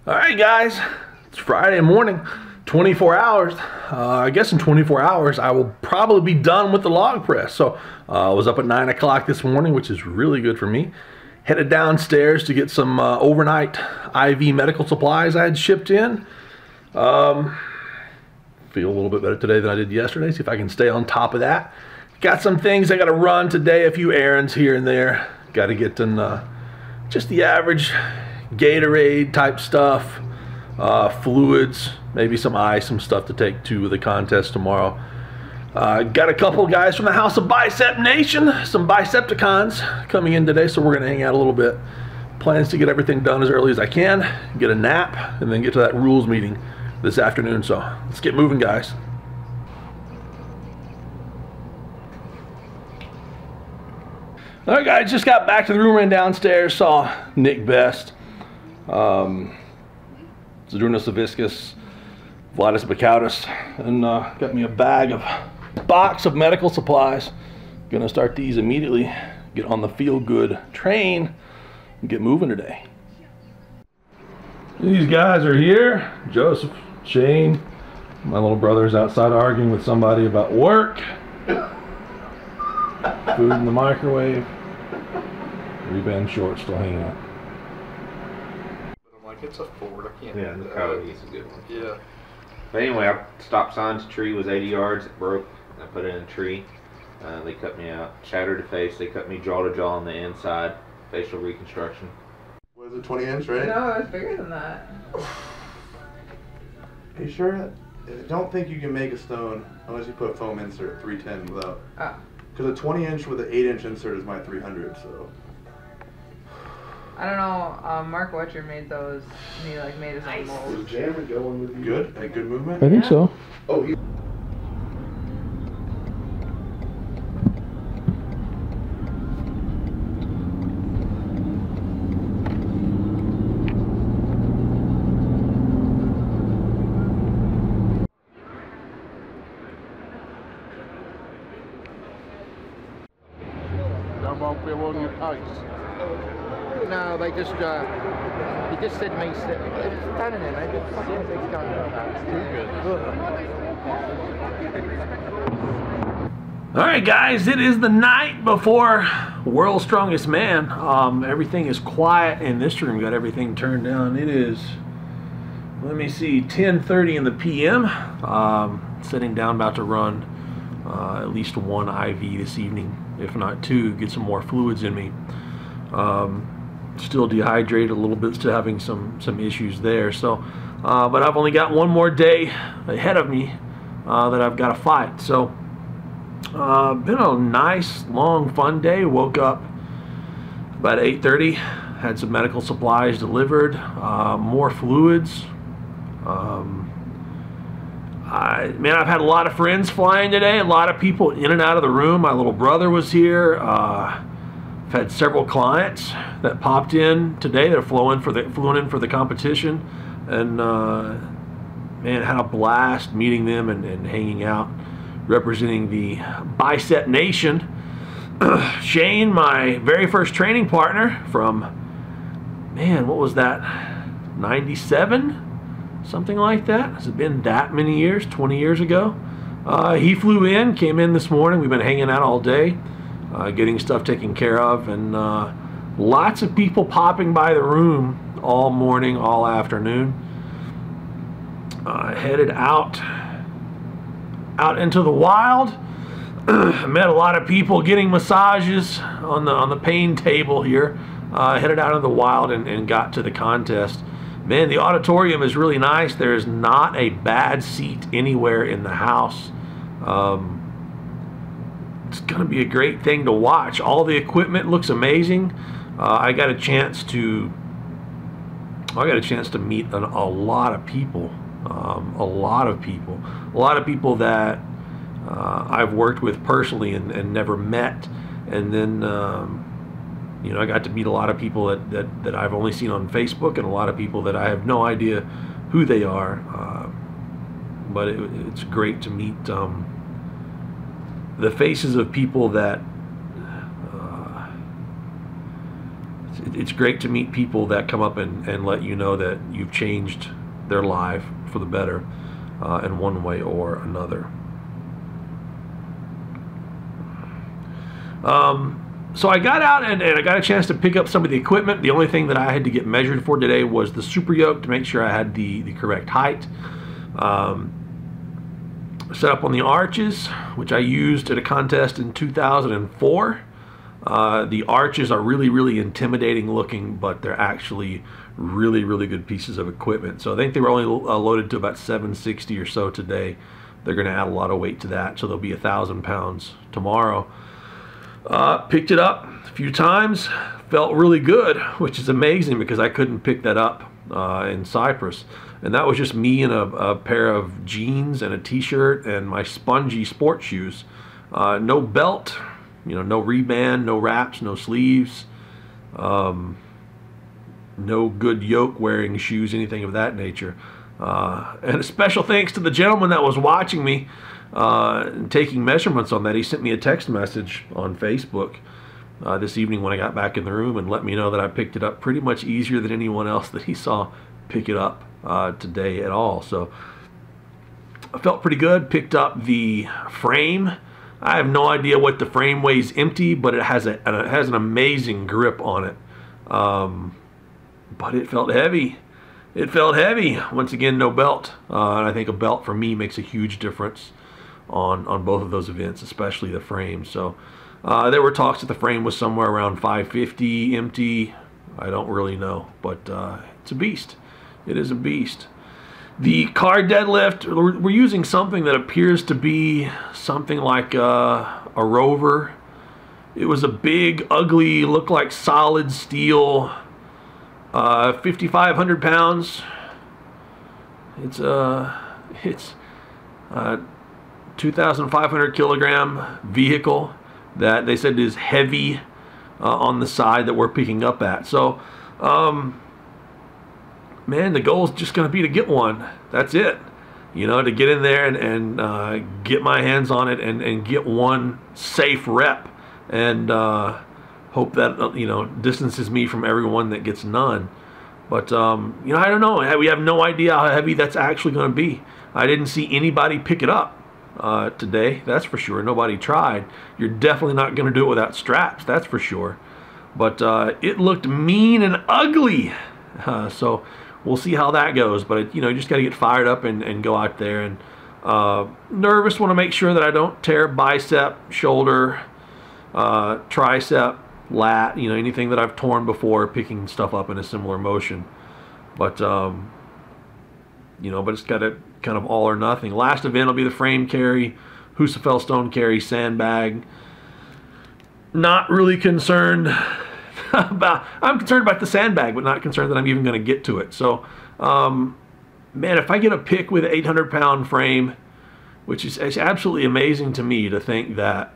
All right, guys, it's Friday morning, 24 hours. I guess in 24 hours, I will probably be done with the log press. So I was up at 9 o'clock this morning, which is really good for me. Headed downstairs to get some overnight IV medical supplies I had shipped in. Feel a little bit better today than I did yesterday. See if I can stay on top of that. Got some things I got to run today, a few errands here and there. Got to get in just the average Gatorade type stuff, fluids, maybe some ice, some stuff to take to the contest tomorrow. Got a couple guys from the House of Bicep Nation, some Bicepticons coming in today, so we're going to hang out a little bit. Plans to get everything done as early as I can, get a nap, and then get to that rules meeting this afternoon. So let's get moving, guys. All right, guys, just got back to the room, ran downstairs, saw Nick Best, Zadrunas Saviscus, Vladis Bakautis, and got me a box of medical supplies. Gonna start these immediately, get on the feel good train, and get moving today. These guys are here. Joseph, Shane, my little brother's outside arguing with somebody about work. Food in the microwave. Reband short still hanging out. I'm like, it's a Ford. I can't. Yeah, the Coyote is a good one. Yeah. But anyway, I stop sign's tree was 80 yards. It broke. I put it in a tree. They cut me out. Shattered the face. They cut me jaw to jaw on the inside. Facial reconstruction. What is it, 20 inch, right? No, it's bigger than that. Are you sure? I don't think you can make a stone unless you put a foam insert 310 without. Oh. Because a 20 inch with an 8 inch insert is my 300, so. I don't know, Mark Wetcher made those, and he like made his own mold. Is Jammer going with you? Good? Like good movement? I think so. Oh, he. Won't feel on your face. No, they just, he just said to me, stand in there, mate. It's too good. All right, guys, it is the night before World's Strongest Man. Everything is quiet in this room. Got everything turned down. It is, let me see, 10:30 in the p.m. Sitting down, about to run at least one IV this evening, if not two, get some more fluids in me. Still dehydrated a little bit, still having some issues there. So, but I've only got one more day ahead of me that I've got to fight. So, been a nice, long, fun day. Woke up about 8:30, had some medical supplies delivered, more fluids. Man, I've had a lot of friends flying today, a lot of people in and out of the room. My little brother was here. I've had several clients that popped in today. They're flew in for the competition, and man, had a blast meeting them and hanging out, representing the Bicep Nation. Shane, my very first training partner from, man, what was that, 97? Something like that. Has it been that many years? 20 years ago. He flew in, came in this morning. We've been hanging out all day, getting stuff taken care of, and lots of people popping by the room all morning, all afternoon. Headed out into the wild. Met a lot of people getting massages on the pain table here. Headed out into the wild and got to the contest. Man, the auditorium is really nice. There's not a bad seat anywhere in the house. It's going to be a great thing to watch. All the equipment looks amazing. I got a chance to meet a lot of people. A lot of people that I've worked with personally and never met. And then you know, I got to meet a lot of people that I've only seen on Facebook, and a lot of people that I have no idea who they are. But it's great to meet the faces of people that it's great to meet people that come up and let you know that you've changed their life for the better in one way or another. So I got out and I got a chance to pick up some of the equipment. The only thing that I had to get measured for today was the super yoke to make sure I had the correct height. Set up on the arches, which I used at a contest in 2004. The arches are really intimidating looking, but they're actually really good pieces of equipment. So I think they were only loaded to about 760 or so today. They're going to add a lot of weight to that, so they'll be 1,000 pounds tomorrow. Picked it up a few times, felt really good, which is amazing because I couldn't pick that up in Cyprus. And that was just me in a pair of jeans and a t-shirt and my spongy sports shoes. No belt, no reband, no wraps, no sleeves, no good yoke wearing shoes, anything of that nature. And a special thanks to the gentleman that was watching me taking measurements on that. He sent me a text message on Facebook this evening when I got back in the room and let me know that I picked it up pretty much easier than anyone else that he saw pick it up today at all. So I felt pretty good. Picked up the frame. I have no idea what the frame weighs empty, but it has an amazing grip on it. But it felt heavy. It felt heavy. Once again, no belt. And I think a belt for me makes a huge difference on both of those events, especially the frame. So there were talks that the frame was somewhere around 550 empty. I don't really know, but it's a beast. It is a beast. The car deadlift, we're using something that appears to be something like a Rover. It was a big, ugly, looked like solid steel, 5,500 pounds. It's 2,500 kilogram vehicle that they said is heavy on the side that we're picking up at. So, man, the goal is just going to be to get one. That's it. To get in there and get my hands on it and get one safe rep and hope that, distances me from everyone that gets none. But, I don't know. We have no idea how heavy that's actually going to be. I didn't see anybody pick it up today. That's for sure. Nobody tried. You're definitely not going to do it without straps. That's for sure. But it looked mean and ugly. So we'll see how that goes. But, you just got to get fired up and go out there. And nervous, want to make sure that I don't tear bicep, shoulder, tricep, lat, anything that I've torn before picking stuff up in a similar motion. But, but it's got to kind of all or nothing. Last event will be the frame carry, Husafell stone carry, sandbag. Not really concerned I'm concerned about the sandbag, but not concerned that I'm even going to get to it. So, man, if I get a pick with an 800-pound frame, which is it's absolutely amazing to me to think that,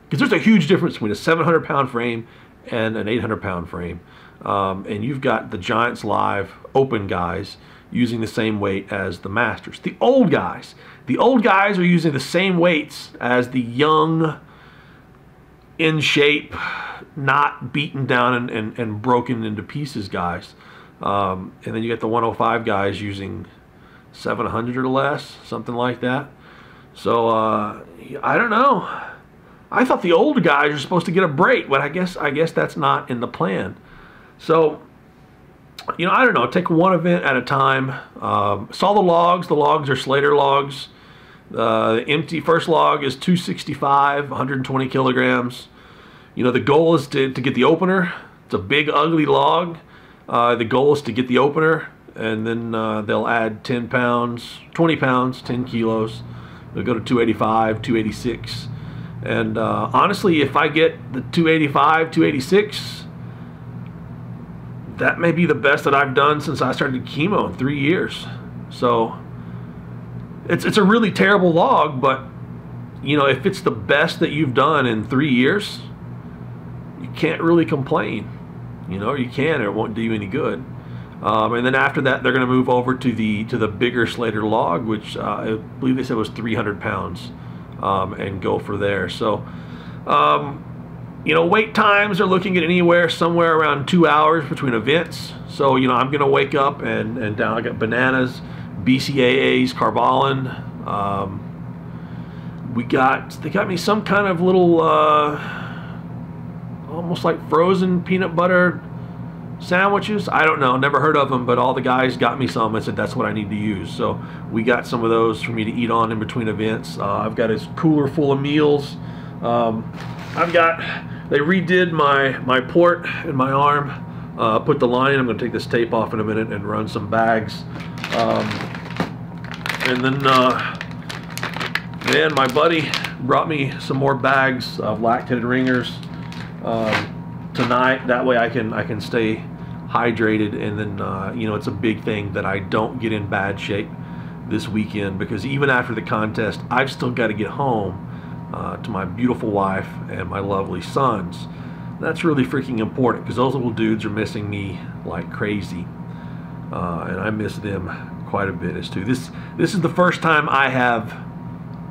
because there's a huge difference between a 700-pound frame and an 800-pound frame. And you've got the Giants Live open guys using the same weight as the Masters. The old guys are using the same weights as the young, in shape, not beaten down and broken into pieces guys. And then you get the 105 guys using 700 or less, something like that. So I don't know. I thought the older guys are supposed to get a break, but I guess that's not in the plan. So, I don't know. Take one event at a time. Saw the logs. The logs are Slater logs. The empty first log is 265, 120 kilograms. The goal is to get the opener. It's a big, ugly log. The goal is to get the opener, and then they'll add 10 pounds, 20 pounds, 10 kilos. They'll go to 285, 286. And honestly, if I get the 285, 286, that may be the best that I've done since I started chemo in 3 years. So it's a really terrible log, but if it's the best that you've done in 3 years, you can't really complain. You can, it won't do you any good. And then after that, they're going to move over to the bigger Slater log, which I believe they said was 300 pounds, and go for there. So You know, wait times are looking at anywhere somewhere around 2 hours between events. So, you know, I'm going to wake up and down. I got bananas, BCAAs, Carbolin. They got me some kind of little, almost like frozen peanut butter sandwiches. I don't know, never heard of them, but all the guys got me some and said that's what I need to use. So we got some of those for me to eat on in between events. I've got a cooler full of meals. They redid my port and my arm, put the line in. I'm going to take this tape off in a minute and run some bags. And then my buddy brought me some more bags of lactated ringers tonight. That way I can stay hydrated. And then you know, it's a big thing that I don't get in bad shape this weekend, because even after the contest, I've still got to get home to my beautiful wife and my lovely sons. That's really freaking important, because those little dudes are missing me like crazy, and I miss them quite a bit as too. This is the first time I have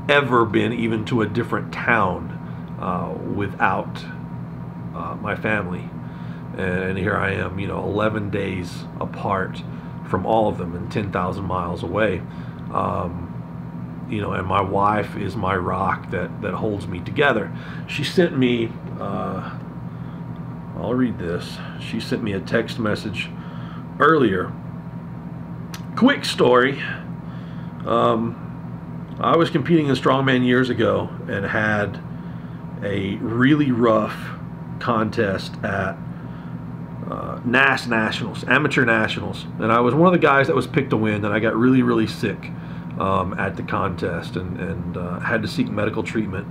ever been even to a different town without my family, and here I am, you know, 11 days apart from all of them and 10,000 miles away. You know, and my wife is my rock that holds me together. She sent me, I'll read this. She sent me a text message earlier. Quick story. I was competing in strongman years ago and had a really rough contest at NAS Nationals, Amateur Nationals, and I was one of the guys that was picked to win, and I got really, really sick at the contest and had to seek medical treatment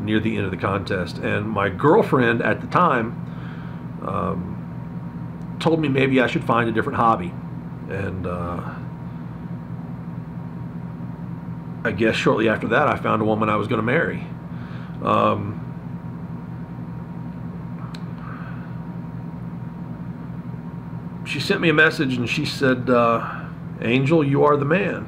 near the end of the contest. And my girlfriend at the time told me maybe I should find a different hobby, and I guess shortly after that I found a woman I was going to marry. She sent me a message and she said, Angel, you are the man.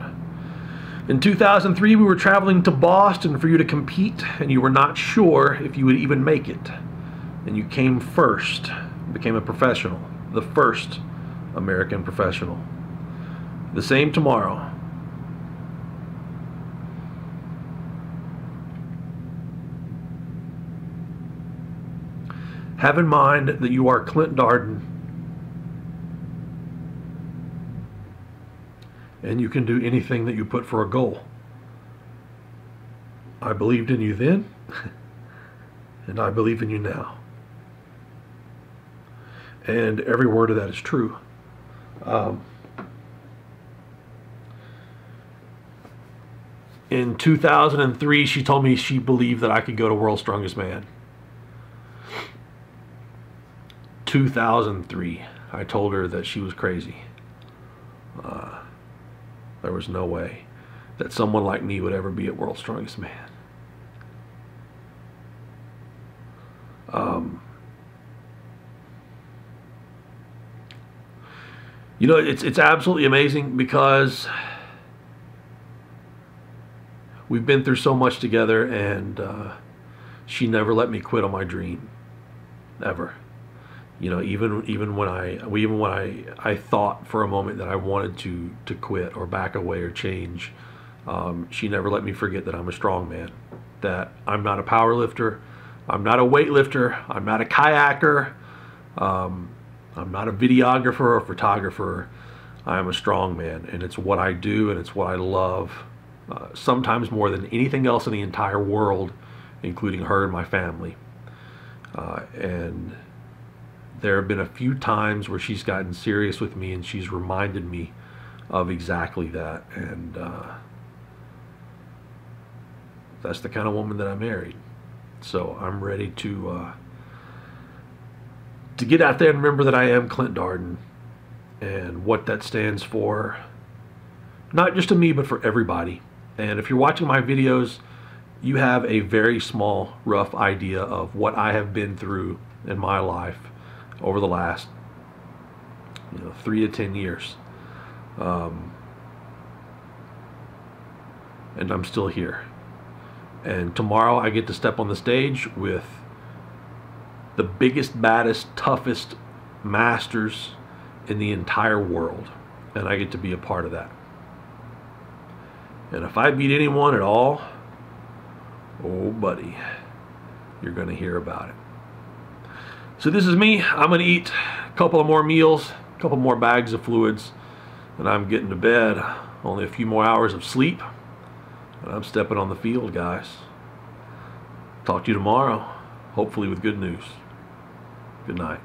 In 2003, we were traveling to Boston for you to compete, and you were not sure if you would even make it. And you came first, became a professional, the first American professional. The same tomorrow. Have in mind that you are Clint Darden, and you can do anything that you put for a goal. I believed in you then, and I believe in you now. And every word of that is true. In 2003, she told me she believed that I could go to World's Strongest Man. 2003, I told her that she was crazy. There was no way that someone like me would ever be at World's Strongest Man. You know, it's absolutely amazing, because we've been through so much together, and she never let me quit on my dream, ever. You know, even when I thought for a moment that I wanted to quit or back away or change, she never let me forget that I'm a strong man, that I'm not a power lifter, I'm not a weightlifter, I'm not a kayaker, I'm not a videographer or photographer. I am a strong man, and it's what I do, and it's what I love, sometimes more than anything else in the entire world, including her and my family. And there have been a few times where she's gotten serious with me, and she's reminded me of exactly that. And that's the kind of woman that I married. So I'm ready to get out there and remember that I am Clint Darden, and what that stands for, not just to me, but for everybody. And if you're watching my videos, you have a very small, rough idea of what I have been through in my life over the last, 3 to 10 years. And I'm still here. And tomorrow I get to step on the stage with the biggest, baddest, toughest masters in the entire world. And I get to be a part of that. And if I beat anyone at all, oh buddy, you're going to hear about it. So this is me. I'm going to eat a couple of more meals, a couple more bags of fluids, and I'm getting to bed. Only a few more hours of sleep, and I'm stepping on the field, guys. Talk to you tomorrow, hopefully with good news. Good night.